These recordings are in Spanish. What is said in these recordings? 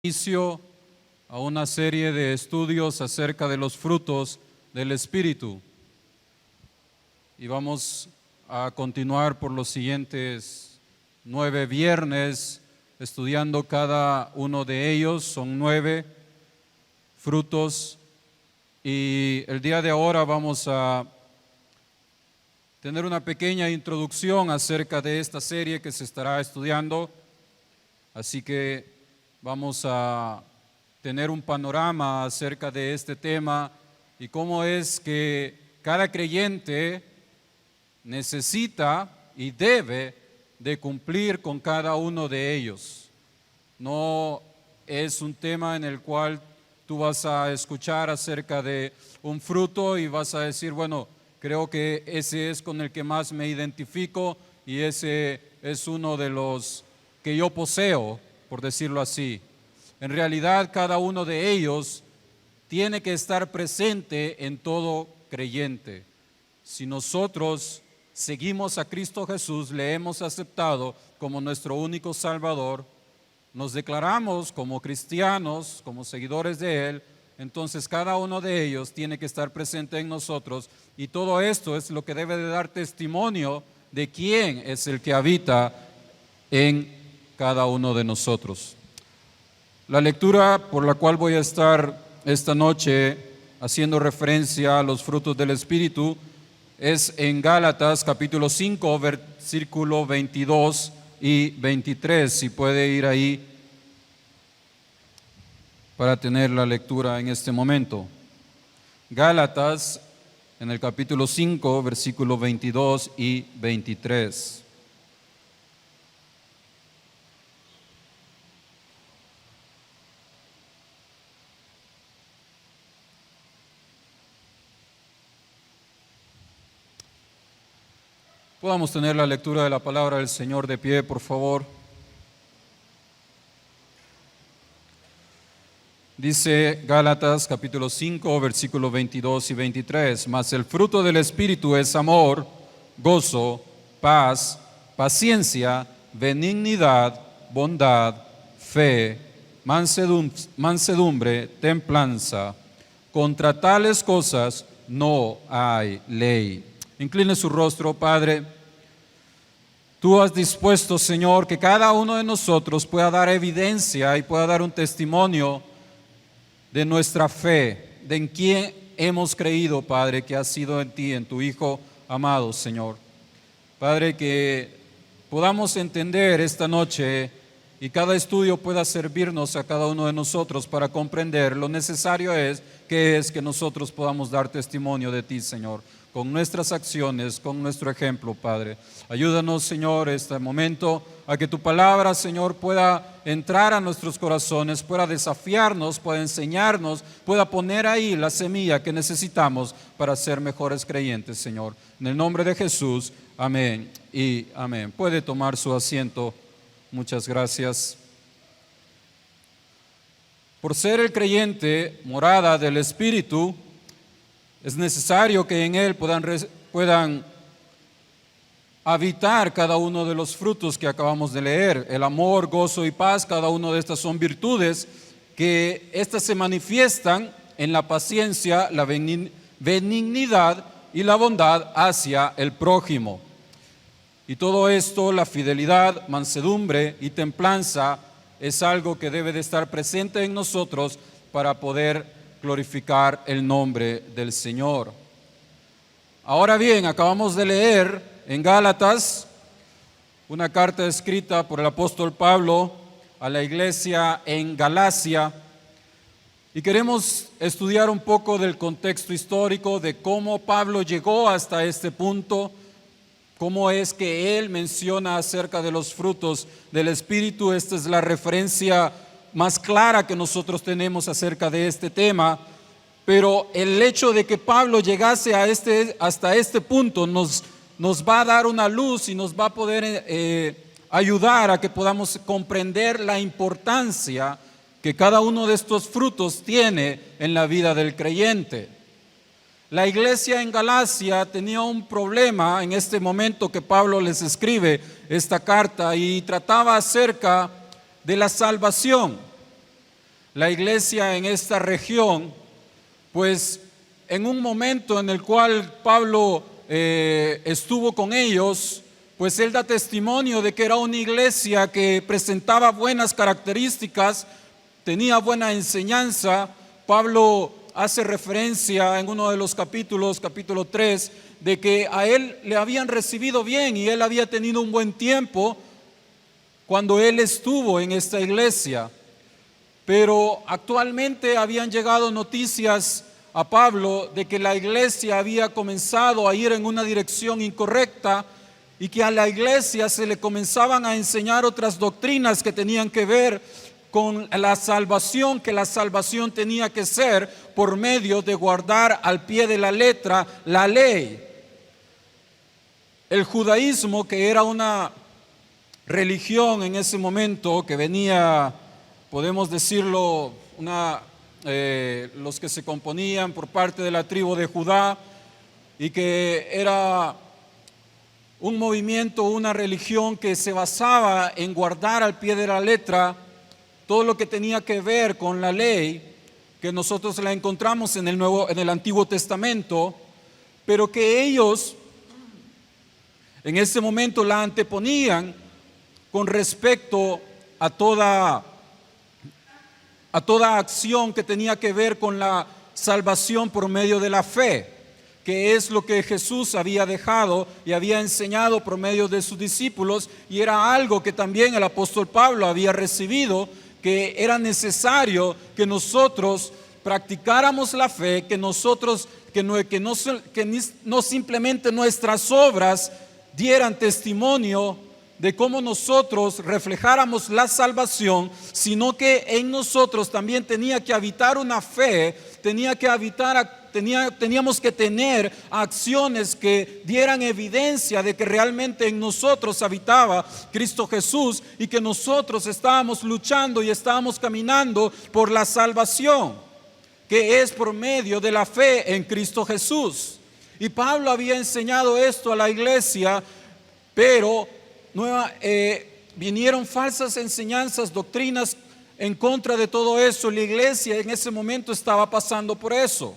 Inicio a una serie de estudios acerca de los frutos del Espíritu y vamos a continuar por los siguientes 9 viernes estudiando cada uno de ellos. Son 9 frutos y el día de ahora vamos a tener una pequeña introducción acerca de esta serie que se estará estudiando, así que vamos a tener un panorama acerca de este tema y cómo es que cada creyente necesita y debe de cumplir con cada uno de ellos. No es un tema en el cual tú vas a escuchar acerca de un fruto y vas a decir, bueno, creo que ese es con el que más me identifico y ese es uno de los que yo poseo, por decirlo así. En realidad, cada uno de ellos tiene que estar presente en todo creyente. Si nosotros seguimos a Cristo Jesús, le hemos aceptado como nuestro único Salvador, nos declaramos como cristianos, como seguidores de Él, entonces cada uno de ellos tiene que estar presente en nosotros y todo esto es lo que debe de dar testimonio de quién es el que habita en cada uno de nosotros. La lectura por la cual voy a estar esta noche haciendo referencia a los frutos del Espíritu es en Gálatas capítulo 5, versículo 22 y 23. Si puede ir ahí para tener la lectura en este momento. Gálatas en el capítulo 5, versículo 22 y 23. Podamos tener la lectura de la palabra del Señor de pie, por favor. Dice Gálatas capítulo 5, versículos 22 y 23. Mas el fruto del Espíritu es amor, gozo, paz, paciencia, benignidad, bondad, fe, mansedumbre, templanza. Contra tales cosas no hay ley. Incline su rostro, Padre. Tú has dispuesto, Señor, que cada uno de nosotros pueda dar evidencia y pueda dar un testimonio de nuestra fe, de en quién hemos creído, Padre, que ha sido en ti, en tu Hijo amado, Señor. Padre, que podamos entender esta noche y cada estudio pueda servirnos a cada uno de nosotros para comprender lo necesario es que nosotros podamos dar testimonio de ti, Señor, con nuestras acciones, con nuestro ejemplo, Padre. Ayúdanos, Señor, este momento a que tu palabra, Señor, pueda entrar a nuestros corazones, pueda desafiarnos, pueda enseñarnos, pueda poner ahí la semilla que necesitamos para ser mejores creyentes, Señor. En el nombre de Jesús, amén y amén. Puede tomar su asiento. Muchas gracias. Por ser el creyente morada del Espíritu, es necesario que en él puedan habitar cada uno de los frutos que acabamos de leer. El amor, gozo y paz, cada una de estas son virtudes que estas se manifiestan en la paciencia, la benignidad y la bondad hacia el prójimo. Y todo esto, la fidelidad, mansedumbre y templanza, es algo que debe de estar presente en nosotros para poder glorificar el nombre del Señor. Ahora bien, acabamos de leer en Gálatas una carta escrita por el apóstol Pablo a la iglesia en Galacia y queremos estudiar un poco del contexto histórico de cómo Pablo llegó hasta este punto, cómo es que él menciona acerca de los frutos del Espíritu. Esta es la referencia más clara que nosotros tenemos acerca de este tema, pero el hecho de que Pablo llegase hasta este punto nos va a dar una luz y nos va a poder ayudar a que podamos comprender la importancia que cada uno de estos frutos tiene en la vida del creyente. La iglesia en Galacia tenía un problema en este momento que Pablo les escribe esta carta y trataba acerca de la salvación. la iglesia en esta región, pues en un momento en el cual Pablo estuvo con ellos, pues él da testimonio de que era una iglesia que presentaba buenas características, tenía buena enseñanza. Pablo hace referencia en uno de los capítulos, capítulo 3, de que a él le habían recibido bien y él había tenido un buen tiempo cuando él estuvo en esta iglesia. Pero actualmente habían llegado noticias a Pablo de que la iglesia había comenzado a ir en una dirección incorrecta y que a la iglesia se le comenzaban a enseñar otras doctrinas que tenían que ver con la salvación, que la salvación tenía que ser por medio de guardar al pie de la letra la ley. El judaísmo, que era una religión en ese momento que venía, podemos decirlo, los que se componían por parte de la tribu de Judá, y que era un movimiento, una religión que se basaba en guardar al pie de la letra todo lo que tenía que ver con la ley, que nosotros la encontramos en el Antiguo Testamento, pero que ellos en ese momento la anteponían con respecto a toda acción que tenía que ver con la salvación por medio de la fe, que es lo que Jesús había dejado y había enseñado por medio de sus discípulos, y era algo que también el apóstol Pablo había recibido, que era necesario que nosotros practicáramos la fe, que no simplemente nuestras obras dieran testimonio de cómo nosotros reflejáramos la salvación, sino que en nosotros también tenía que habitar una fe, teníamos que tener acciones que dieran evidencia de que realmente en nosotros habitaba Cristo Jesús y que nosotros estábamos luchando y estábamos caminando por la salvación, que es por medio de la fe en Cristo Jesús. Y Pablo había enseñado esto a la iglesia, pero vinieron falsas enseñanzas, doctrinas en contra de todo eso. La iglesia en ese momento estaba pasando por eso.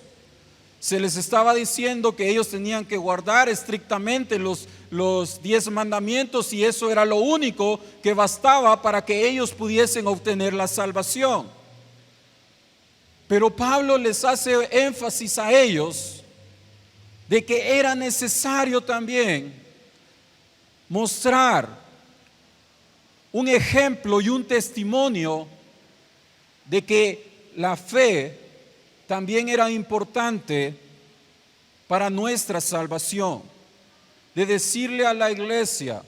Se les estaba diciendo que ellos tenían que guardar estrictamente los 10 mandamientos, y eso era lo único que bastaba para que ellos pudiesen obtener la salvación. Pero Pablo les hace énfasis a ellos de que era necesario también mostrar un ejemplo y un testimonio de que la fe también era importante para nuestra salvación. De decirle a la iglesia: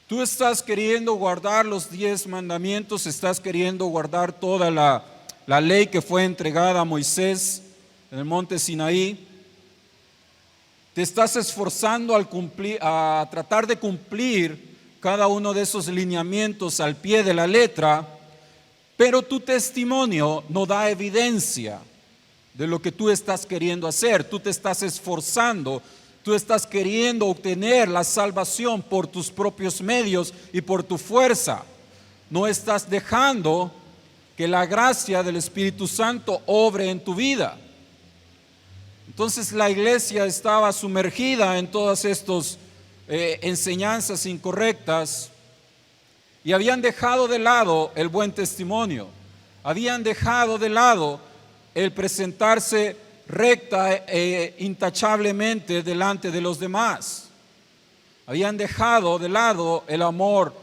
tú estás queriendo guardar los 10 mandamientos, estás queriendo guardar toda la ley que fue entregada a Moisés en el monte Sinaí, te estás esforzando a tratar de cumplir cada uno de esos lineamientos al pie de la letra, pero tu testimonio no da evidencia de lo que tú estás queriendo hacer. Tú te estás esforzando, tú estás queriendo obtener la salvación por tus propios medios y por tu fuerza. No estás dejando que la gracia del Espíritu Santo obre en tu vida. Entonces la iglesia estaba sumergida en todas estas enseñanzas incorrectas, y habían dejado de lado el buen testimonio, habían dejado de lado el presentarse recta e intachablemente delante de los demás, habían dejado de lado el amor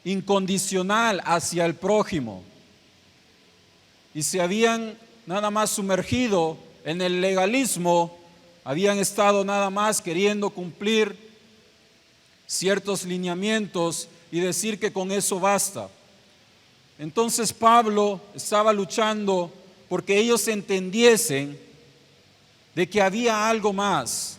incondicional hacia el prójimo, y se habían nada más sumergido en el legalismo, habían estado nada más queriendo cumplir ciertos lineamientos y decir que con eso basta. Entonces Pablo estaba luchando porque ellos entendiesen de que había algo más.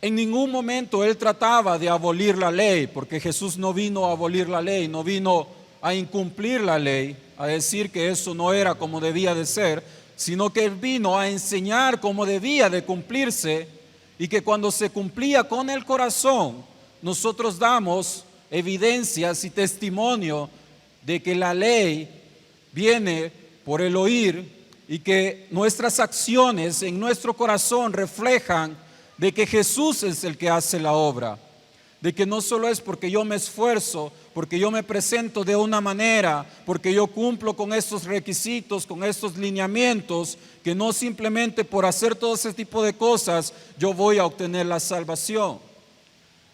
En ningún momento él trataba de abolir la ley, porque Jesús no vino a abolir la ley, no vino a incumplir la ley, a decir que eso no era como debía de ser, sino que él vino a enseñar cómo debía de cumplirse, y que cuando se cumplía con el corazón, nosotros damos evidencias y testimonio de que la ley viene por el oír y que nuestras acciones en nuestro corazón reflejan de que Jesús es el que hace la obra, de que no solo es porque yo me esfuerzo, porque yo me presento de una manera, porque yo cumplo con estos requisitos, con estos lineamientos, que no simplemente por hacer todo ese tipo de cosas yo voy a obtener la salvación,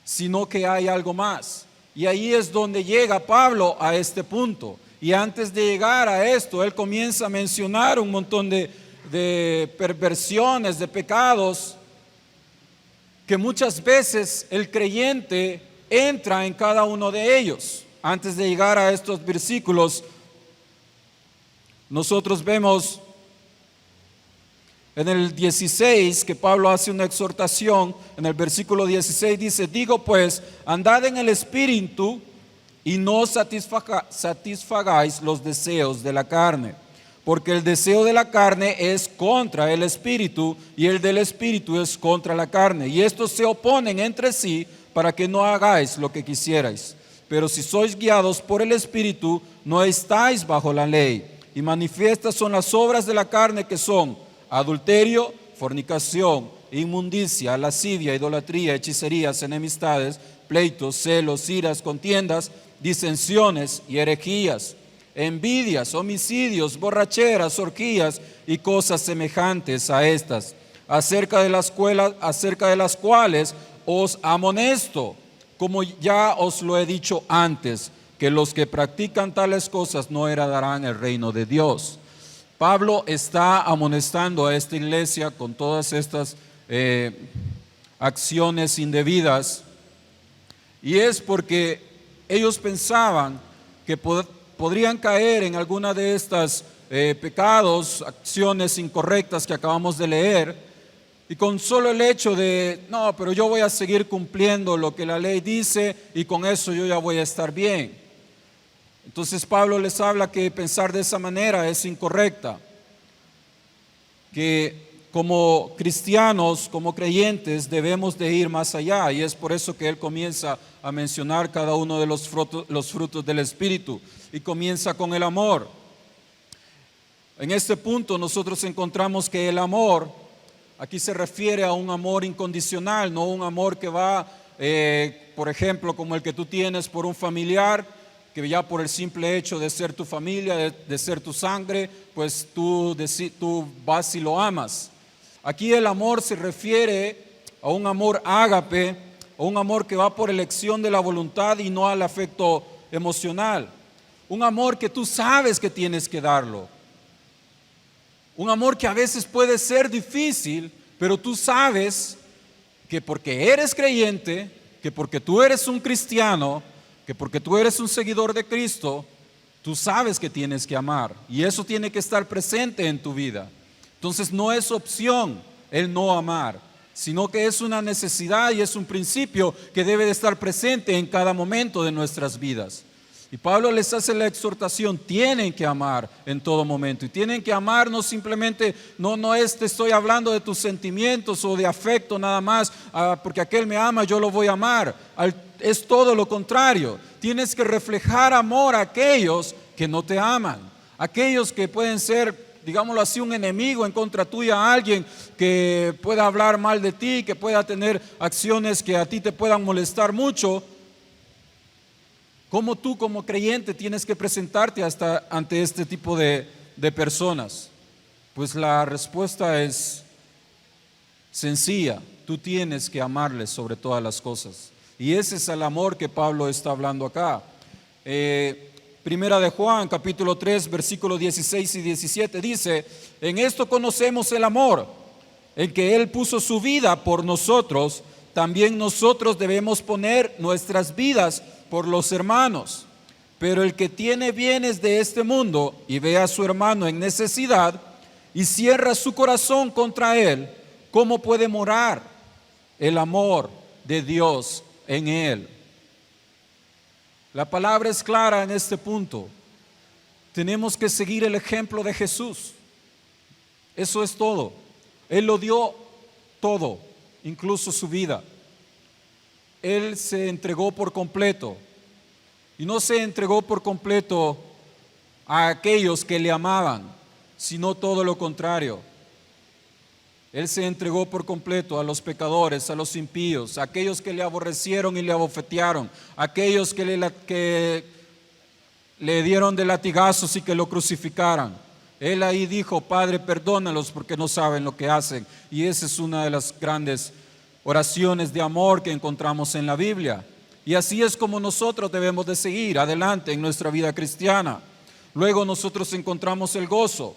sino que hay algo más. Y ahí es donde llega Pablo a este punto. Y antes de llegar a esto, él comienza a mencionar un montón de perversiones, de pecados, que muchas veces el creyente entra en cada uno de ellos. Antes de llegar a estos versículos, nosotros vemos en el 16 que Pablo hace una exhortación. En el versículo 16 dice: digo pues, andad en el Espíritu y no satisfagáis los deseos de la carne, porque el deseo de la carne es contra el Espíritu y el del Espíritu es contra la carne, y estos se oponen entre sí para que no hagáis lo que quisierais. Pero si sois guiados por el Espíritu, no estáis bajo la ley. Y manifiestas son las obras de la carne, que son adulterio, fornicación, inmundicia, lascivia, idolatría, hechicerías, enemistades, pleitos, celos, iras, contiendas, disensiones y herejías, envidias, homicidios, borracheras, orgías y cosas semejantes a estas, acerca de las cuales os amonesto, como ya os lo he dicho antes, que los que practican tales cosas no heredarán el reino de Dios. Pablo está amonestando a esta iglesia con todas estas acciones indebidas, y es porque ellos pensaban que podrían caer en alguna de estas pecados, acciones incorrectas que acabamos de leer, y con solo el hecho de, no, pero yo voy a seguir cumpliendo lo que la ley dice y con eso yo ya voy a estar bien. Entonces Pablo les habla que pensar de esa manera es incorrecta, que como cristianos, como creyentes, debemos de ir más allá, y es por eso que él comienza a mencionar cada uno de los frutos del Espíritu, y comienza con el amor. En este punto nosotros encontramos que el amor aquí se refiere a un amor incondicional, no un amor que va, por ejemplo, como el que tú tienes por un familiar, que ya por el simple hecho de ser tu familia, de ser tu sangre, pues tú vas y lo amas. Aquí el amor se refiere a un amor ágape, a un amor que va por elección de la voluntad y no al afecto emocional. Un amor que tú sabes que tienes que darlo. Un amor que a veces puede ser difícil, pero tú sabes que porque eres creyente, que porque tú eres un cristiano, que porque tú eres un seguidor de Cristo, tú sabes que tienes que amar, y eso tiene que estar presente en tu vida. Entonces no es opción el no amar, sino que es una necesidad y es un principio que debe de estar presente en cada momento de nuestras vidas. Y Pablo les hace la exhortación: tienen que amar en todo momento, y tienen que amar no simplemente, no es te estoy hablando de tus sentimientos o de afecto nada más, porque aquel me ama, yo lo voy a amar. Es todo lo contrario, tienes que reflejar amor a aquellos que no te aman, aquellos que pueden ser, digámoslo así, un enemigo en contra tuya, alguien que pueda hablar mal de ti, que pueda tener acciones que a ti te puedan molestar mucho. ¿Cómo tú como creyente tienes que presentarte ante este tipo de personas? Pues la respuesta es sencilla: tú tienes que amarles sobre todas las cosas. Y ese es el amor que Pablo está hablando acá. Primera de Juan, capítulo 3, versículos 16 y 17 dice: en esto conocemos el amor, en que Él puso su vida por nosotros, también nosotros debemos poner nuestras vidas por los hermanos. Pero el que tiene bienes de este mundo y ve a su hermano en necesidad y cierra su corazón contra él, ¿cómo puede morar el amor de Dios en él? La palabra es clara en este punto. Tenemos que seguir el ejemplo de Jesús. Eso es todo. Él lo dio todo, incluso su vida. Él se entregó por completo. y no se entregó por completo a aquellos que le amaban, sino todo lo contrario. Él se entregó por completo a los pecadores, a los impíos, a aquellos que le aborrecieron y le abofetearon, a aquellos que le dieron de latigazos y que lo crucificaran. Él ahí dijo: Padre, perdónalos porque no saben lo que hacen. Y esa es una de las grandes oraciones de amor que encontramos en la Biblia. Y así es como nosotros debemos de seguir adelante en nuestra vida cristiana. Luego nosotros encontramos el gozo.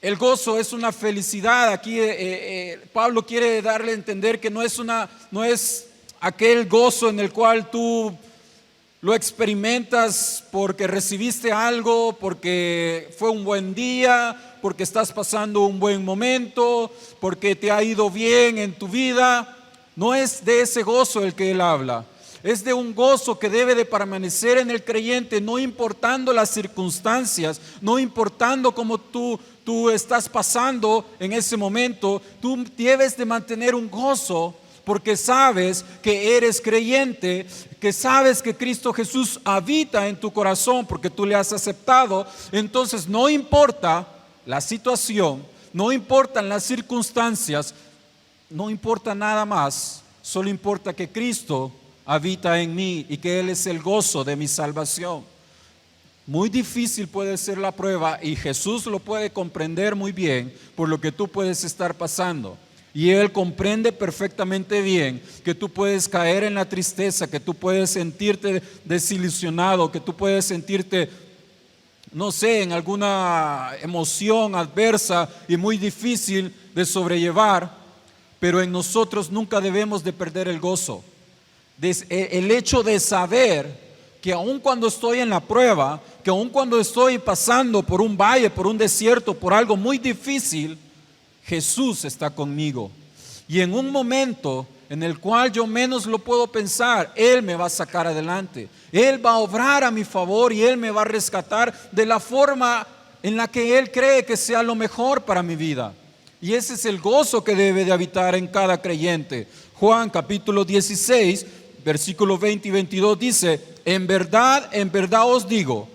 El gozo es una felicidad. Aquí Pablo quiere darle a entender que no es aquel gozo en el cual tú lo experimentas porque recibiste algo, porque fue un buen día, porque estás pasando un buen momento, porque te ha ido bien en tu vida. No es de ese gozo el que él habla. Es de un gozo que debe de permanecer en el creyente, no importando las circunstancias, no importando cómo tú estás pasando en ese momento. Tú debes de mantener un gozo porque sabes que eres creyente, que sabes que Cristo Jesús habita en tu corazón porque tú le has aceptado. Entonces no importa la situación, no importan las circunstancias, no importa nada más, solo importa que Cristo habita en mí y que Él es el gozo de mi salvación. Muy difícil puede ser la prueba y Jesús lo puede comprender muy bien por lo que tú puedes estar pasando. Y Él comprende perfectamente bien que tú puedes caer en la tristeza, que tú puedes sentirte desilusionado, que tú puedes sentirte, no sé, en alguna emoción adversa y muy difícil de sobrellevar, pero en nosotros nunca debemos de perder el gozo. El hecho de saber que aun cuando estoy en la prueba, que aun cuando estoy pasando por un valle, por un desierto, por algo muy difícil, Jesús está conmigo. Y en un momento en el cual yo menos lo puedo pensar, Él me va a sacar adelante. Él va a obrar a mi favor y Él me va a rescatar de la forma en la que Él cree que sea lo mejor para mi vida. Y ese es el gozo que debe de habitar en cada creyente. Juan capítulo 16, versículos 20 y 22 dice: en verdad os digo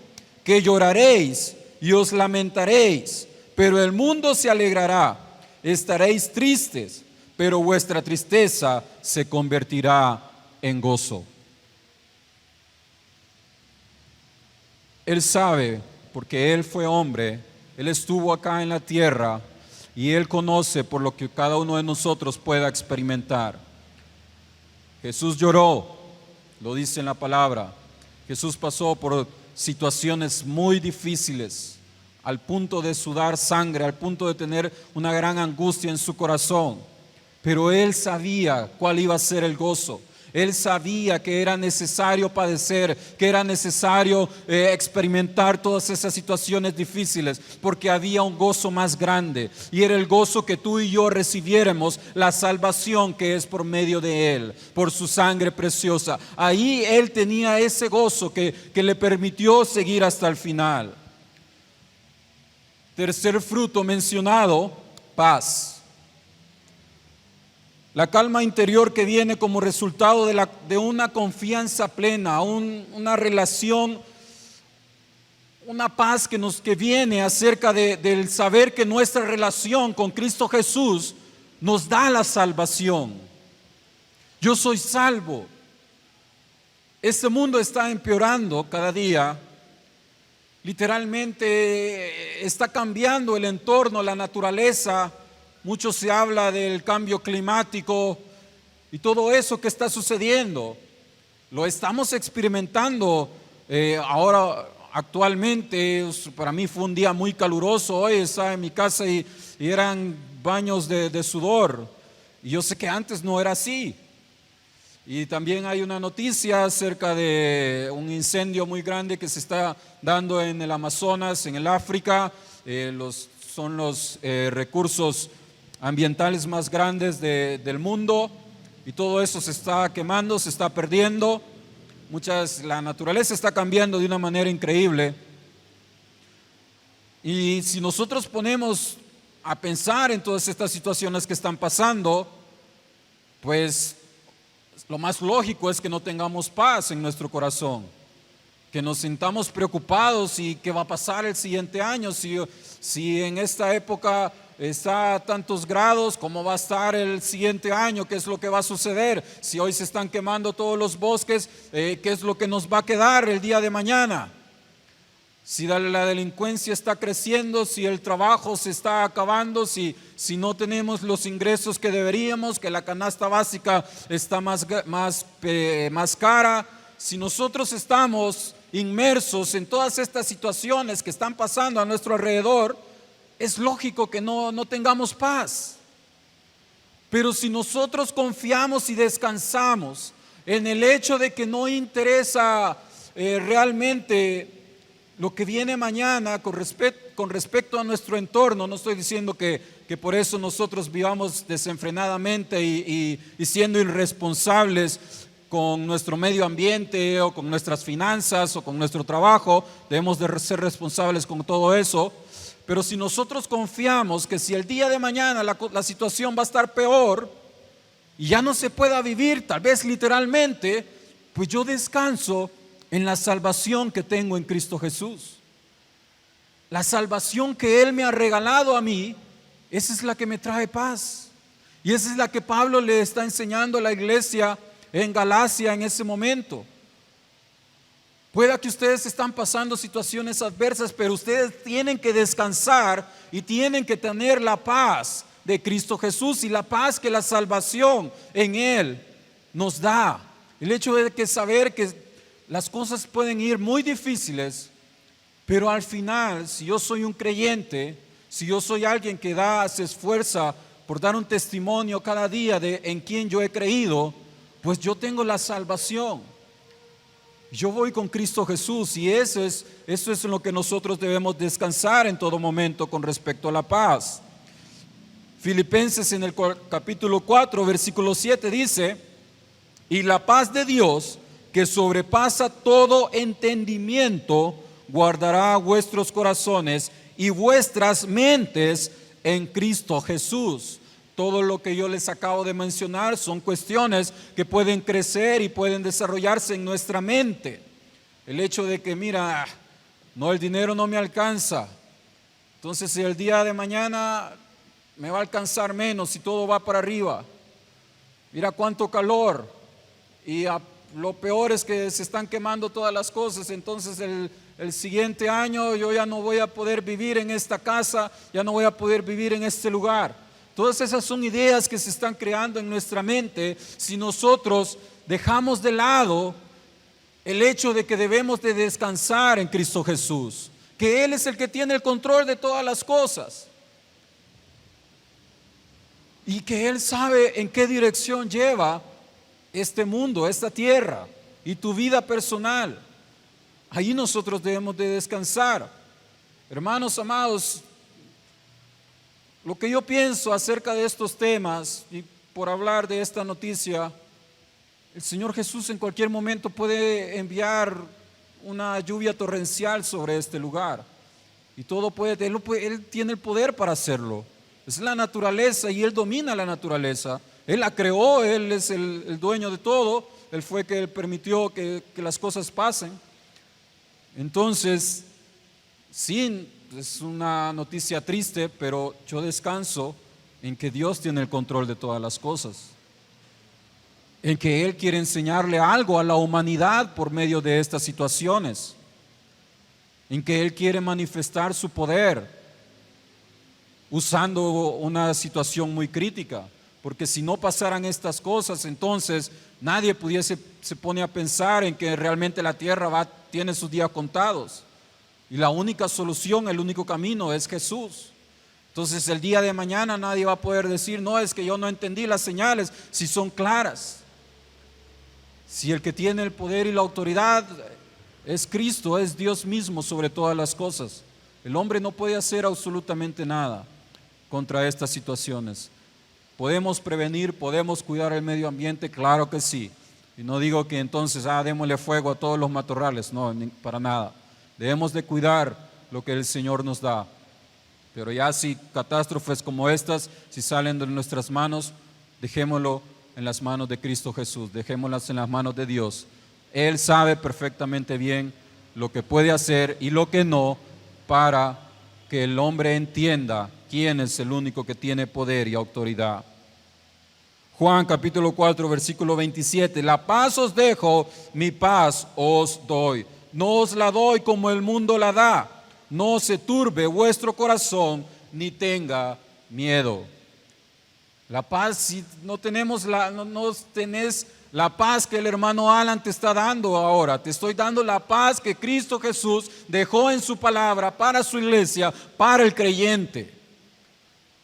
que lloraréis y os lamentaréis, pero el mundo se alegrará. Estaréis tristes, pero vuestra tristeza se convertirá en gozo. Él sabe, porque Él fue hombre, Él estuvo acá en la tierra y Él conoce por lo que cada uno de nosotros pueda experimentar. Jesús lloró, lo dice en la palabra. Jesús pasó por situaciones muy difíciles, al punto de sudar sangre, al punto de tener una gran angustia en su corazón. Pero Él sabía cuál iba a ser el gozo. Él sabía que era necesario padecer, que era necesario experimentar todas esas situaciones difíciles, porque había un gozo más grande, y era el gozo que tú y yo recibiéramos la salvación que es por medio de Él, por su sangre preciosa. Ahí Él tenía ese gozo que le permitió seguir hasta el final. Tercer fruto mencionado: paz. La calma interior que viene como resultado de una confianza plena, una relación, una paz que viene acerca del saber que nuestra relación con Cristo Jesús nos da la salvación. Yo soy salvo. Este mundo está empeorando cada día. Literalmente está cambiando el entorno, la naturaleza. Mucho se habla del cambio climático y todo eso que está sucediendo. Lo estamos experimentando ahora actualmente. Para mí fue un día muy caluroso. Hoy estaba en mi casa y eran baños de sudor. Y yo sé que antes no era así. Y también hay una noticia acerca de un incendio muy grande que se está dando en el Amazonas, en el África. Son los recursos ambientales más grandes del mundo, y todo eso se está quemando, se está perdiendo. La naturaleza está cambiando de una manera increíble. Y si nosotros ponemos a pensar en todas estas situaciones que están pasando, pues lo más lógico es que no tengamos paz en nuestro corazón, que nos sintamos preocupados y qué va a pasar el siguiente año, si en esta época está a tantos grados, cómo va a estar el siguiente año, qué es lo que va a suceder, si hoy se están quemando todos los bosques, qué es lo que nos va a quedar el día de mañana. Si la delincuencia está creciendo, si el trabajo se está acabando, si no tenemos los ingresos que deberíamos, que la canasta básica está más cara, si nosotros estamos inmersos en todas estas situaciones que están pasando a nuestro alrededor, es lógico que no tengamos paz. Pero si nosotros confiamos y descansamos en el hecho de que no interesa realmente lo que viene mañana con respecto a nuestro entorno, no estoy diciendo que por eso nosotros vivamos desenfrenadamente y siendo irresponsables con nuestro medio ambiente o con nuestras finanzas o con nuestro trabajo, debemos de ser responsables con todo eso. Pero si nosotros confiamos que si el día de mañana la situación va a estar peor y ya no se pueda vivir, tal vez literalmente, pues yo descanso en la salvación que tengo en Cristo Jesús. La salvación que Él me ha regalado a mí, esa es la que me trae paz. Y esa es la que Pablo le está enseñando a la iglesia en Galacia en ese momento. Pueda que ustedes están pasando situaciones adversas, pero ustedes tienen que descansar y tienen que tener la paz de Cristo Jesús y la paz que la salvación en Él nos da. El hecho de que saber que las cosas pueden ir muy difíciles, pero al final, si yo soy un creyente, si yo soy alguien que se esfuerza por dar un testimonio cada día de en quién yo he creído, pues yo tengo la salvación. Yo voy con Cristo Jesús y eso es en lo que nosotros debemos descansar en todo momento con respecto a la paz. Filipenses en el capítulo 4, versículo 7 dice: y la paz de Dios, que sobrepasa todo entendimiento, guardará vuestros corazones y vuestras mentes en Cristo Jesús. Todo lo que yo les acabo de mencionar son cuestiones que pueden crecer y pueden desarrollarse en nuestra mente. El hecho de que, mira, el dinero no me alcanza, entonces si el día de mañana me va a alcanzar menos y todo va para arriba. Mira cuánto calor y lo peor es que se están quemando todas las cosas, entonces el siguiente año yo ya no voy a poder vivir en esta casa, ya no voy a poder vivir en este lugar. Todas esas son ideas que se están creando en nuestra mente si nosotros dejamos de lado el hecho de que debemos de descansar en Cristo Jesús, que Él es el que tiene el control de todas las cosas y que Él sabe en qué dirección lleva este mundo, esta tierra y tu vida personal. Ahí nosotros debemos de descansar. Hermanos amados, lo que yo pienso acerca de estos temas y por hablar de esta noticia, el Señor Jesús en cualquier momento puede enviar una lluvia torrencial sobre este lugar y Él tiene el poder para hacerlo. Es la naturaleza y Él domina la naturaleza. Él la creó, Él es el dueño de todo, Él fue que Él permitió que las cosas pasen. Entonces, sí, es una noticia triste, pero yo descanso en que Dios tiene el control de todas las cosas, en que Él quiere enseñarle algo a la humanidad por medio de estas situaciones, en que Él quiere manifestar su poder usando una situación muy crítica, porque si no pasaran estas cosas, entonces nadie se pone a pensar en que realmente la tierra tiene sus días contados. Y la única solución, el único camino es Jesús. Entonces el día de mañana nadie va a poder decir, no, es que yo no entendí las señales, si son claras. Si el que tiene el poder y la autoridad es Cristo, es Dios mismo sobre todas las cosas. El hombre no puede hacer absolutamente nada contra estas situaciones. ¿Podemos prevenir, podemos cuidar el medio ambiente? Claro que sí. Y no digo que entonces, démosle fuego a todos los matorrales, no, para nada. Debemos de cuidar lo que el Señor nos da. Pero ya si catástrofes como estas, si salen de nuestras manos, dejémoslo en las manos de Cristo Jesús, dejémoslas en las manos de Dios. Él sabe perfectamente bien lo que puede hacer y lo que no, para que el hombre entienda quién es el único que tiene poder y autoridad. Juan capítulo 4 versículo 27, la paz os dejo, mi paz os doy. No os la doy como el mundo la da. No se turbe vuestro corazón ni tenga miedo. La paz, si no tenemos no tenés la paz que el hermano Alan te está dando ahora. Te estoy dando la paz que Cristo Jesús dejó en su palabra para su iglesia, para el creyente.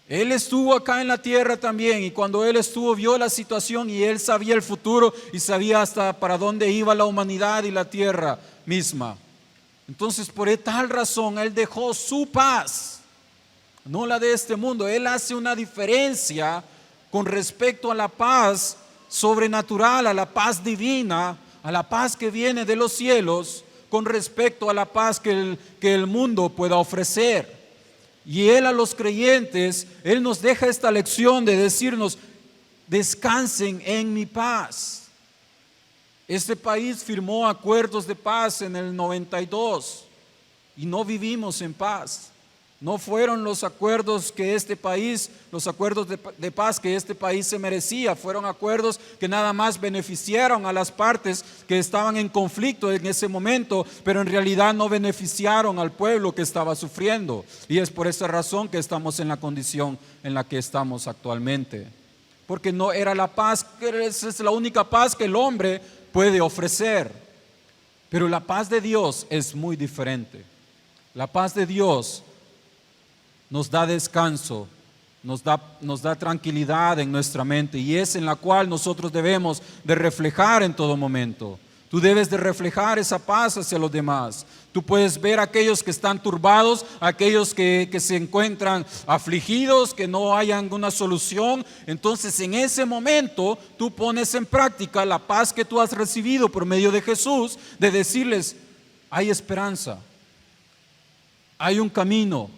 Él estuvo acá en la tierra también, y cuando Él estuvo vio la situación y Él sabía el futuro y sabía hasta para dónde iba la humanidad y la tierra misma. Entonces por tal razón Él dejó su paz, no la de este mundo. Él hace una diferencia con respecto a la paz sobrenatural, a la paz divina, a la paz que viene de los cielos, con respecto a la paz que el mundo pueda ofrecer. Y Él a los creyentes, Él nos deja esta lección de decirnos: descansen en mi paz. Este país firmó acuerdos de paz en el 92 y no vivimos en paz. No fueron los acuerdos que este país, los acuerdos de paz que este país se merecía. Fueron acuerdos que nada más beneficiaron a las partes que estaban en conflicto en ese momento, pero en realidad no beneficiaron al pueblo que estaba sufriendo. Y es por esa razón que estamos en la condición en la que estamos actualmente. Porque no era la paz, esa es la única paz que el hombre puede ofrecer. Pero la paz de Dios es muy diferente. La paz de Dios nos da descanso, nos da tranquilidad en nuestra mente, y es en la cual nosotros debemos de reflejar en todo momento. Tú debes de reflejar esa paz hacia los demás. Tú puedes ver a aquellos que están turbados, aquellos que se encuentran afligidos, que no hayan una solución. Entonces en ese momento tú pones en práctica la paz que tú has recibido por medio de Jesús, de decirles: hay esperanza, hay un camino,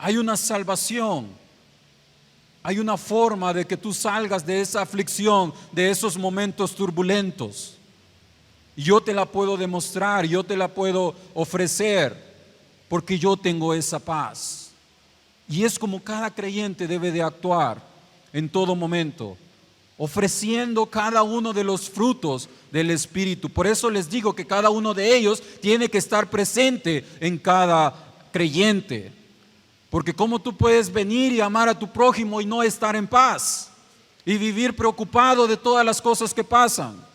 hay una salvación, hay una forma de que tú salgas de esa aflicción, de esos momentos turbulentos. Yo te la puedo demostrar, yo te la puedo ofrecer, porque yo tengo esa paz. Y es como cada creyente debe de actuar en todo momento, ofreciendo cada uno de los frutos del Espíritu. Por eso les digo que cada uno de ellos tiene que estar presente en cada creyente. Porque ¿cómo tú puedes venir y amar a tu prójimo y no estar en paz? Y vivir preocupado de todas las cosas que pasan.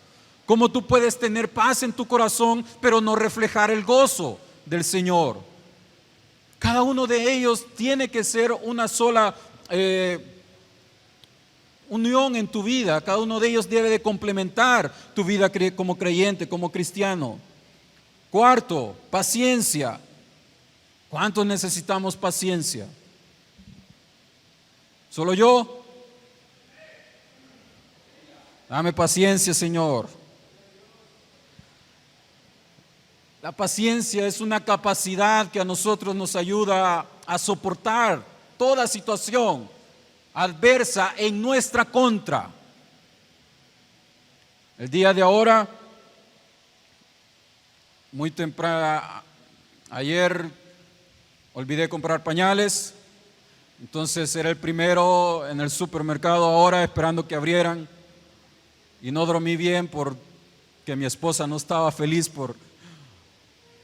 ¿Cómo tú puedes tener paz en tu corazón pero no reflejar el gozo del Señor? Cada uno de ellos tiene que ser una sola unión en tu vida. Cada uno de ellos debe de complementar tu vida como creyente, como cristiano. Cuarto, paciencia. ¿Cuántos necesitamos paciencia? ¿Solo yo? Dame paciencia, Señor. La paciencia es una capacidad que a nosotros nos ayuda a soportar toda situación adversa en nuestra contra. El día de ahora, muy temprano, ayer olvidé comprar pañales, entonces era el primero en el supermercado ahora esperando que abrieran, y no dormí bien porque mi esposa no estaba feliz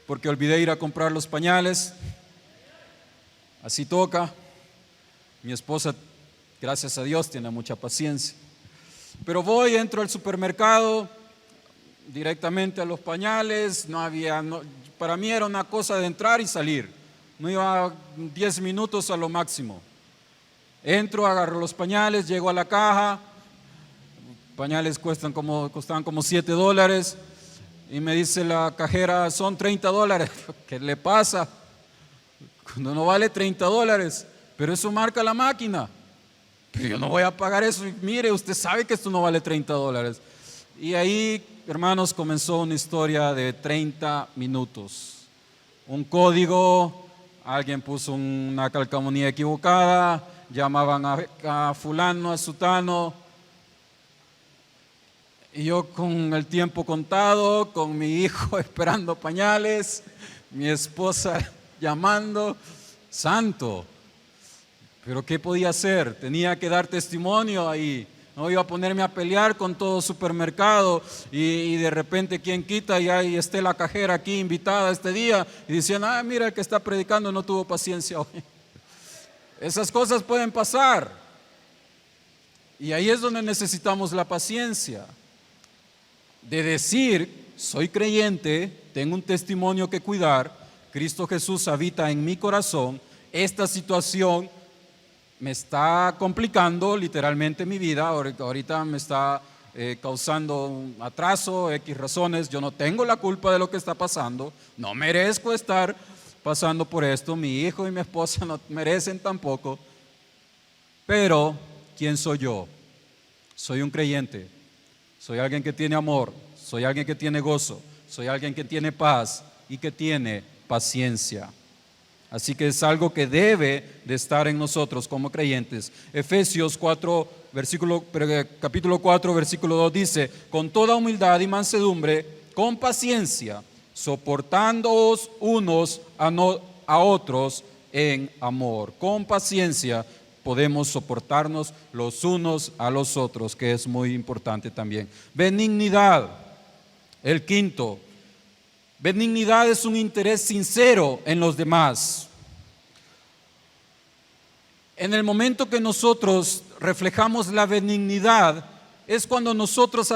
porque olvidé ir a comprar los pañales. Así toca. Mi esposa, gracias a Dios, tiene mucha paciencia. Pero entro al supermercado directamente a los pañales. Para mí era una cosa de entrar y salir. No iba 10 minutos a lo máximo. Entro, agarro los pañales, llego a la caja. Pañales costaban como $7. Y me dice la cajera: son $30. ¿Qué le pasa? Cuando no vale $30, pero eso marca la máquina. Pero yo no voy a pagar eso. Y mire, usted sabe que esto no vale $30. Y ahí, hermanos, comenzó una historia de 30 minutos. Un código, alguien puso una calcamonía equivocada, llamaban a fulano, a sutano, Y yo con el tiempo contado, con mi hijo esperando pañales, mi esposa llamando, santo. Pero ¿qué podía hacer? Tenía que dar testimonio ahí. No iba a ponerme a pelear con todo supermercado y de repente quien quita y ahí esté la cajera aquí invitada este día y diciendo, mira, el que está predicando no tuvo paciencia hoy. Esas cosas pueden pasar. Y ahí es donde necesitamos la paciencia. De decir, soy creyente, tengo un testimonio que cuidar, Cristo Jesús habita en mi corazón, esta situación me está complicando literalmente mi vida, ahorita me está causando un atraso, X razones, yo no tengo la culpa de lo que está pasando, no merezco estar pasando por esto, mi hijo y mi esposa no merecen tampoco, pero ¿quién soy yo? Soy un creyente, soy alguien que tiene amor, soy alguien que tiene gozo, soy alguien que tiene paz y que tiene paciencia. Así que es algo que debe de estar en nosotros como creyentes. Efesios 4, capítulo 4, versículo 2 dice, con toda humildad y mansedumbre, con paciencia, soportándoos unos a otros en amor. Con paciencia podemos soportarnos los unos a los otros, que es muy importante también. Benignidad, el quinto. Benignidad es un interés sincero en los demás. En el momento que nosotros reflejamos la benignidad, es cuando nosotros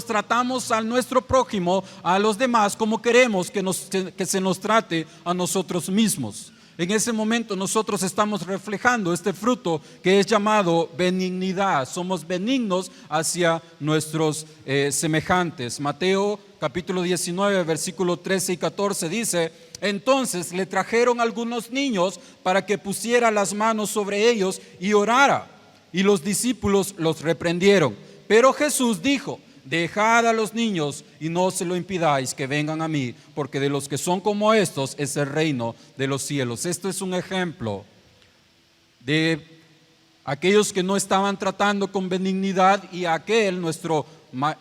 tratamos a nuestro prójimo, a los demás, como queremos que se nos trate a nosotros mismos. En ese momento nosotros estamos reflejando este fruto que es llamado benignidad. Somos benignos hacia nuestros semejantes. Mateo capítulo 19, versículo 13 y 14 dice, entonces le trajeron algunos niños para que pusiera las manos sobre ellos y orara. Y los discípulos los reprendieron. Pero Jesús dijo, dejad a los niños y no se lo impidáis que vengan a mí, porque de los que son como estos es el reino de los cielos. Esto es un ejemplo de aquellos que no estaban tratando con benignidad y aquel, nuestro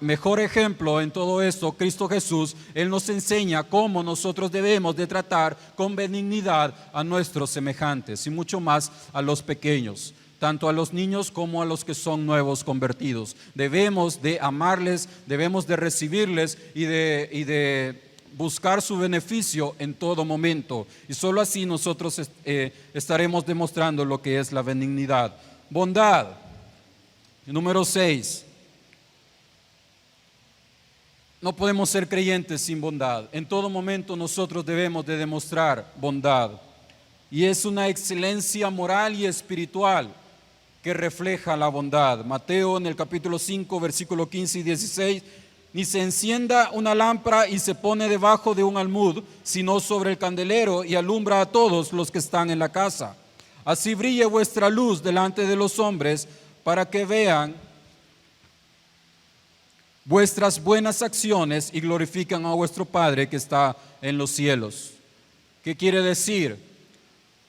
mejor ejemplo en todo esto, Cristo Jesús, Él nos enseña cómo nosotros debemos de tratar con benignidad a nuestros semejantes y mucho más a los pequeños, tanto a los niños como a los que son nuevos convertidos. Debemos de amarles, debemos de recibirles y de buscar su beneficio en todo momento. Y solo así nosotros estaremos demostrando lo que es la benignidad. Bondad. Número 6. No podemos ser creyentes sin bondad. En todo momento nosotros debemos de demostrar bondad. Y es una excelencia moral y espiritual que refleja la bondad. Mateo en el capítulo 5, versículo 15 y 16, ni se encienda una lámpara y se pone debajo de un almud, sino sobre el candelero y alumbra a todos los que están en la casa. Así brille vuestra luz delante de los hombres, para que vean vuestras buenas acciones y glorifican a vuestro Padre que está en los cielos. ¿Qué quiere decir?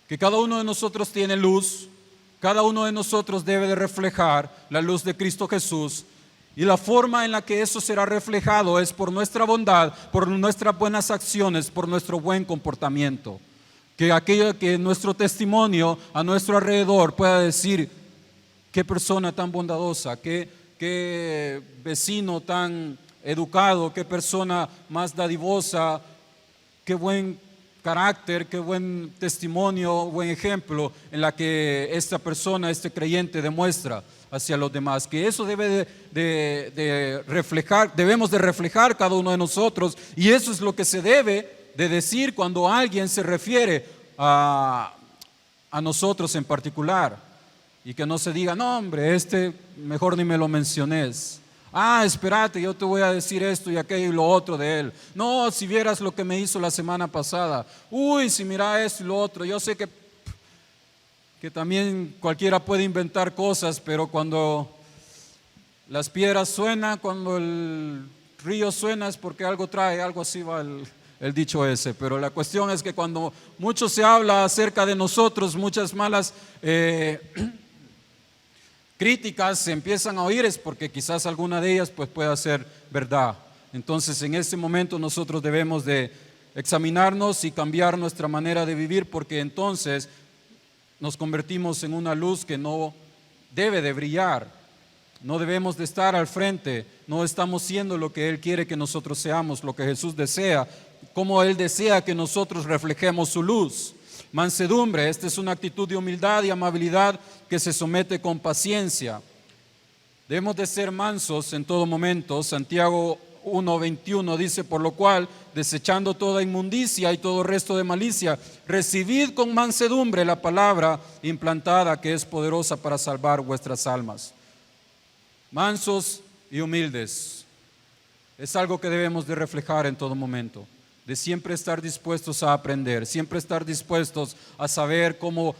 Que cada uno de nosotros tiene luz. Cada uno de nosotros debe de reflejar la luz de Cristo Jesús, y la forma en la que eso será reflejado es por nuestra bondad, por nuestras buenas acciones, por nuestro buen comportamiento. Que nuestro testimonio a nuestro alrededor pueda decir, qué persona tan bondadosa, qué vecino tan educado, qué persona más dadivosa, qué buen carácter, qué buen testimonio, buen ejemplo en la que esta persona, este creyente demuestra hacia los demás. Que eso debe de reflejar, debemos de reflejar cada uno de nosotros, y eso es lo que se debe de decir cuando alguien se refiere a nosotros en particular, y que no se diga, no hombre, mejor ni me lo menciones. Espérate, yo te voy a decir esto y aquello y lo otro de él. No, si vieras lo que me hizo la semana pasada. Si mira esto y lo otro. Yo sé que también cualquiera puede inventar cosas, pero cuando las piedras suenan, cuando el río suena es porque algo trae, algo así va el dicho ese. Pero la cuestión es que cuando mucho se habla acerca de nosotros, muchas malas críticas se empiezan a oír es porque quizás alguna de ellas pues pueda ser verdad. Entonces en ese momento nosotros debemos de examinarnos y cambiar nuestra manera de vivir, porque entonces nos convertimos en una luz que no debe de brillar. No debemos de estar al frente, no estamos siendo lo que Él quiere que nosotros seamos, lo que Jesús desea, como Él desea que nosotros reflejemos su luz. Mansedumbre, esta es una actitud de humildad y amabilidad que se somete con paciencia. Debemos de ser mansos en todo momento. Santiago 1:21 dice: por lo cual, desechando toda inmundicia y todo resto de malicia, recibid con mansedumbre la palabra implantada, que es poderosa para salvar vuestras almas. Mansos y humildes es algo que debemos de reflejar en todo momento, de siempre estar dispuestos a aprender, siempre estar dispuestos a saber cómo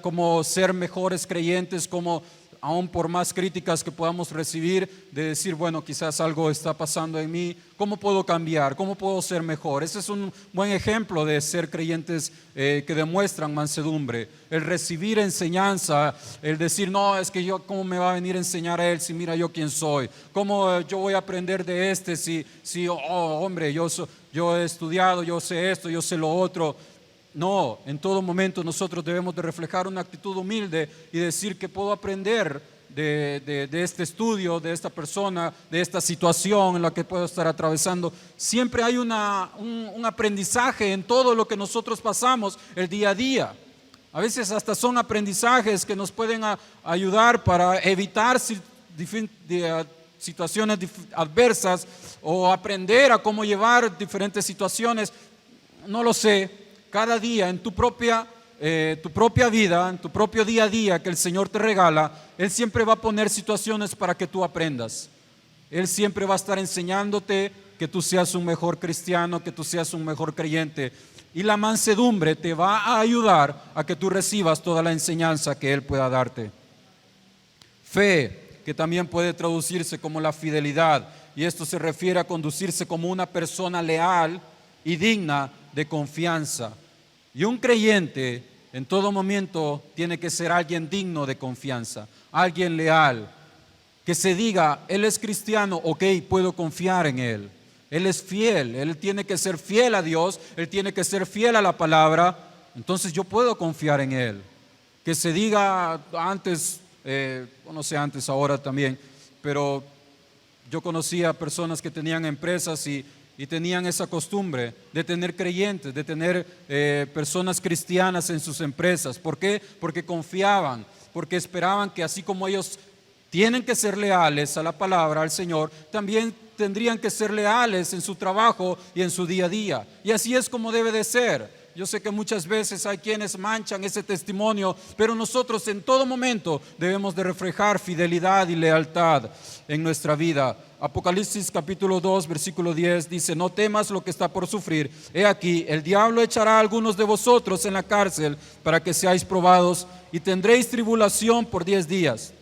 cómo ser mejores creyentes, cómo, aún por más críticas que podamos recibir, de decir, bueno, quizás algo está pasando en mí, ¿cómo puedo cambiar? ¿Cómo puedo ser mejor? Ese es un buen ejemplo de ser creyentes que demuestran mansedumbre. El recibir enseñanza, el decir, no, es que yo, ¿cómo me va a venir a enseñar a él si mira yo quién soy? ¿Cómo yo voy a aprender de este si hombre, yo he estudiado, yo sé esto, yo sé lo otro? No, en todo momento nosotros debemos de reflejar una actitud humilde y decir que puedo aprender de este estudio, de esta persona, de esta situación en la que puedo estar atravesando. Siempre hay un aprendizaje en todo lo que nosotros pasamos el día a día. A veces hasta son aprendizajes que nos pueden ayudar para evitar situaciones adversas o aprender a cómo llevar diferentes situaciones. No lo sé. Cada día en tu propia vida, en tu propio día a día que el Señor te regala, Él siempre va a poner situaciones para que tú aprendas. Él siempre va a estar enseñándote que tú seas un mejor cristiano, que tú seas un mejor creyente. Y la mansedumbre te va a ayudar a que tú recibas toda la enseñanza que Él pueda darte. Fe, que también puede traducirse como la fidelidad, y esto se refiere a conducirse como una persona leal y digna de confianza. Y un creyente en todo momento tiene que ser alguien digno de confianza, alguien leal, que se diga, él es cristiano, ok, puedo confiar en él. Él es fiel, él tiene que ser fiel a Dios, él tiene que ser fiel a la palabra, entonces yo puedo confiar en él. Que se diga antes, no sé antes, ahora también, pero yo conocía personas que tenían empresas y tenían esa costumbre de tener creyentes, de tener personas cristianas en sus empresas. ¿Por qué? Porque confiaban, porque esperaban que así como ellos tienen que ser leales a la palabra, al Señor, también tendrían que ser leales en su trabajo y en su día a día. Y así es como debe de ser. Yo sé que muchas veces hay quienes manchan ese testimonio, pero nosotros en todo momento debemos de reflejar fidelidad y lealtad en nuestra vida. Apocalipsis capítulo 2, versículo 10 dice: no temas lo que está por sufrir. He aquí, el diablo echará a algunos de vosotros en la cárcel para que seáis probados y tendréis tribulación por 10 días.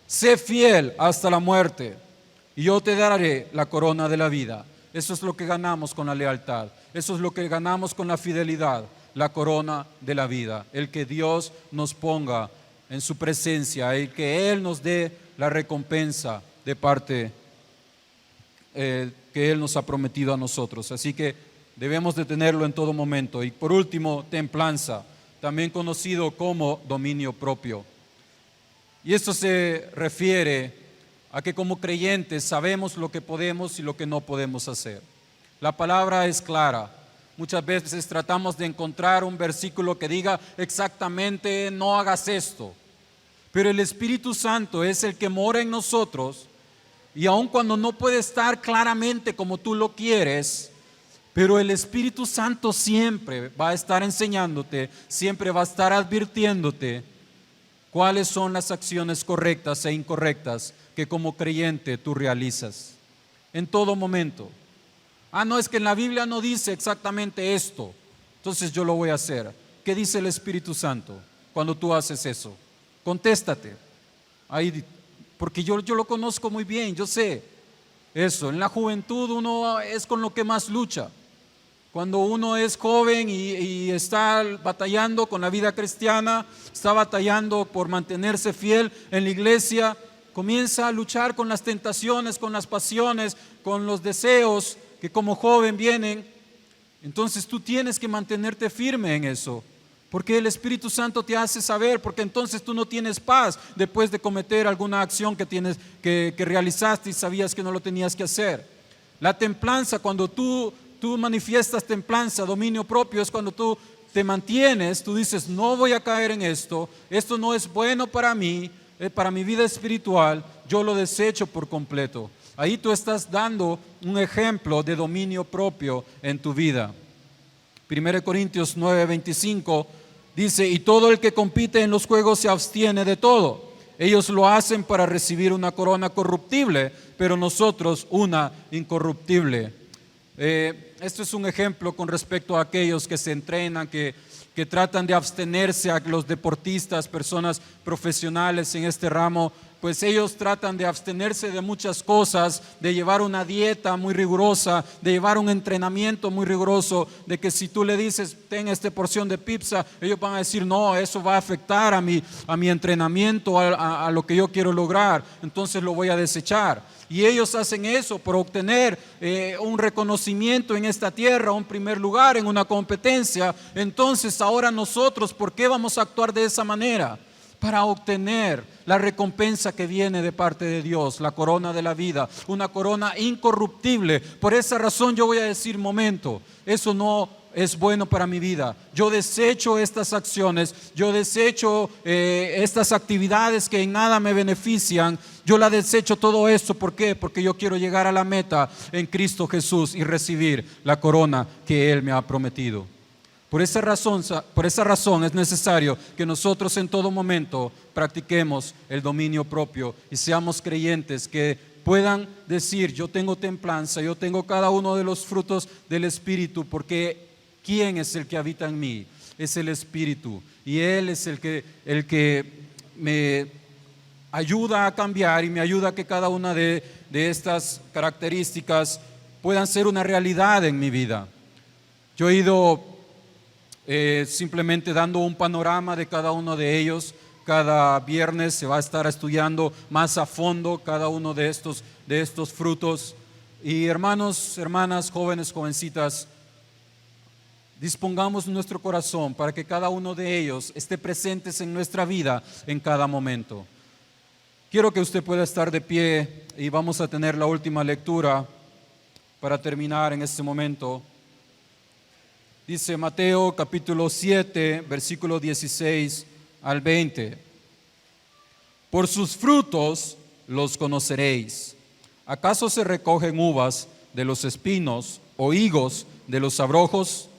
Sé fiel hasta la muerte y yo te daré la corona de la vida. Eso es lo que ganamos con la lealtad. Eso es lo que ganamos con la fidelidad, la corona de la vida. El que Dios nos ponga en su presencia, el que Él nos dé la recompensa de parte que Él nos ha prometido a nosotros. Así que debemos de tenerlo en todo momento. Y por último, templanza, también conocido como dominio propio. Y esto se refiere a que como creyentes sabemos lo que podemos y lo que no podemos hacer. La palabra es clara. Muchas veces tratamos de encontrar un versículo que diga exactamente no hagas esto. Pero el Espíritu Santo es el que mora en nosotros, y aun cuando no puede estar claramente como tú lo quieres, pero el Espíritu Santo siempre va a estar enseñándote, siempre va a estar advirtiéndote cuáles son las acciones correctas e incorrectas que como creyente tú realizas en todo momento. No, es que en la Biblia no dice exactamente esto, entonces yo lo voy a hacer. ¿Qué dice el Espíritu Santo cuando tú haces eso? Contéstate. Ahí, porque yo lo conozco muy bien, yo sé eso. En la juventud uno es con lo que más lucha. Cuando uno es joven y está batallando con la vida cristiana, está batallando por mantenerse fiel en la iglesia, comienza a luchar con las tentaciones, con las pasiones, con los deseos que como joven vienen. Entonces tú tienes que mantenerte firme en eso, porque el Espíritu Santo te hace saber, porque entonces tú no tienes paz después de cometer alguna acción que realizaste y sabías que no lo tenías que hacer. La templanza, cuando tú manifiestas templanza, dominio propio, es cuando tú te mantienes, tú dices, no voy a caer en esto no es bueno para mí, para mi vida espiritual, yo lo desecho por completo. Ahí tú estás dando un ejemplo de dominio propio en tu vida. 1 Corintios 9:25 dice, y todo el que compite en los juegos se abstiene de todo. Ellos lo hacen para recibir una corona corruptible, pero nosotros una incorruptible. Esto es un ejemplo con respecto a aquellos que se entrenan, que tratan de abstenerse, a los deportistas, personas profesionales en este ramo, pues ellos tratan de abstenerse de muchas cosas, de llevar una dieta muy rigurosa, de llevar un entrenamiento muy riguroso, de que si tú le dices, ten esta porción de pizza, ellos van a decir, no, eso va a afectar a mi entrenamiento, a lo que yo quiero lograr, entonces lo voy a desechar. Y ellos hacen eso por obtener un reconocimiento en esta tierra, un primer lugar en una competencia. Entonces ahora nosotros, ¿por qué vamos a actuar de esa manera? Para obtener la recompensa que viene de parte de Dios, la corona de la vida, una corona incorruptible. Por esa razón yo voy a decir, momento, eso no es bueno para mi vida. Yo desecho estas acciones, yo desecho estas actividades que en nada me benefician. Yo la desecho todo eso. ¿Por qué? Porque yo quiero llegar a la meta en Cristo Jesús y recibir la corona que Él me ha prometido. Por esa razón es necesario que nosotros en todo momento practiquemos el dominio propio y seamos creyentes que puedan decir, yo tengo templanza, yo tengo cada uno de los frutos del Espíritu, porque ¿quién es el que habita en mí? Es el Espíritu, y Él es el que me ayuda a cambiar y me ayuda a que cada una de estas características puedan ser una realidad en mi vida. Yo he ido simplemente dando un panorama de cada uno de ellos. Cada viernes se va a estar estudiando más a fondo cada uno de estos frutos. Y hermanos, hermanas, jóvenes, jovencitas, dispongamos nuestro corazón para que cada uno de ellos esté presentes en nuestra vida en cada momento. Quiero que usted pueda estar de pie y vamos a tener la última lectura para terminar en este momento. Dice Mateo capítulo 7, versículo 16 al 20. Por sus frutos los conoceréis. ¿Acaso se recogen uvas de los espinos o higos de los abrojos?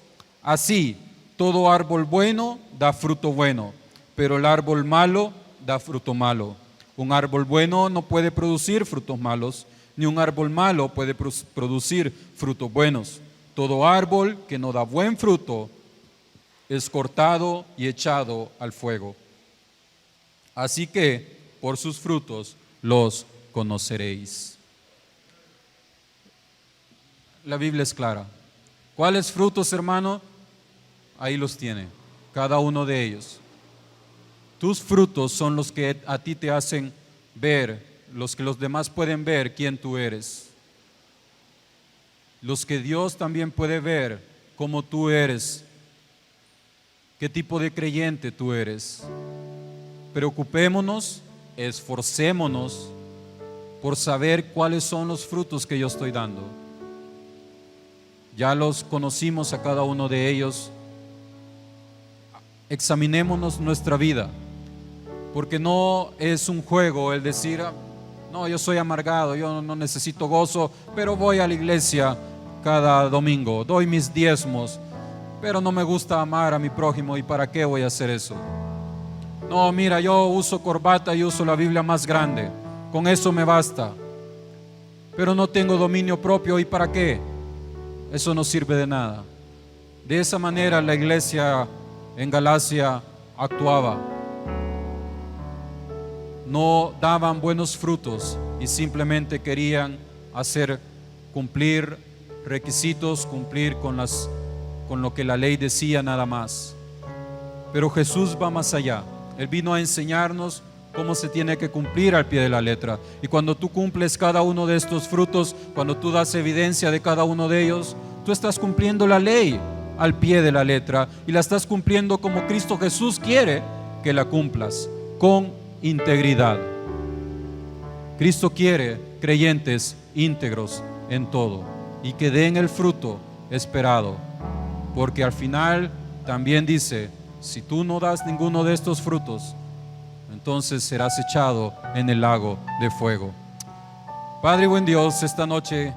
Así, todo árbol bueno da fruto bueno, pero el árbol malo da fruto malo. Un árbol bueno no puede producir frutos malos, ni un árbol malo puede producir frutos buenos. Todo árbol que no da buen fruto es cortado y echado al fuego. Así que por sus frutos los conoceréis. La Biblia es clara. ¿Cuáles frutos, hermano? Ahí los tiene, cada uno de ellos. Tus frutos son los que a ti te hacen ver, los que los demás pueden ver quién tú eres. Los que Dios también puede ver cómo tú eres, qué tipo de creyente tú eres. Preocupémonos, esforcémonos por saber cuáles son los frutos que yo estoy dando. Ya los conocimos a cada uno de ellos. Examinémonos nuestra vida, porque no es un juego el decir, no, yo soy amargado, yo no necesito gozo, pero voy a la iglesia cada domingo, doy mis diezmos, pero no me gusta amar a mi prójimo, ¿y para qué voy a hacer eso? No, mira, yo uso corbata y uso la Biblia más grande, con eso me basta, pero no tengo dominio propio, ¿y para qué? Eso no sirve de nada. De esa manera la iglesia en Galacia actuaba. No daban buenos frutos y simplemente querían cumplir requisitos, cumplir con las con lo que la ley decía nada más. Pero Jesús va más allá. Él vino a enseñarnos cómo se tiene que cumplir al pie de la letra. Y cuando tú cumples cada uno de estos frutos, cuando tú das evidencia de cada uno de ellos, tú estás cumpliendo la ley al pie de la letra y la estás cumpliendo como Cristo Jesús quiere que la cumplas, con integridad. Cristo quiere creyentes íntegros en todo y que den el fruto esperado, porque al final también dice: si tú no das ninguno de estos frutos, entonces serás echado en el lago de fuego. Padre buen Dios, esta noche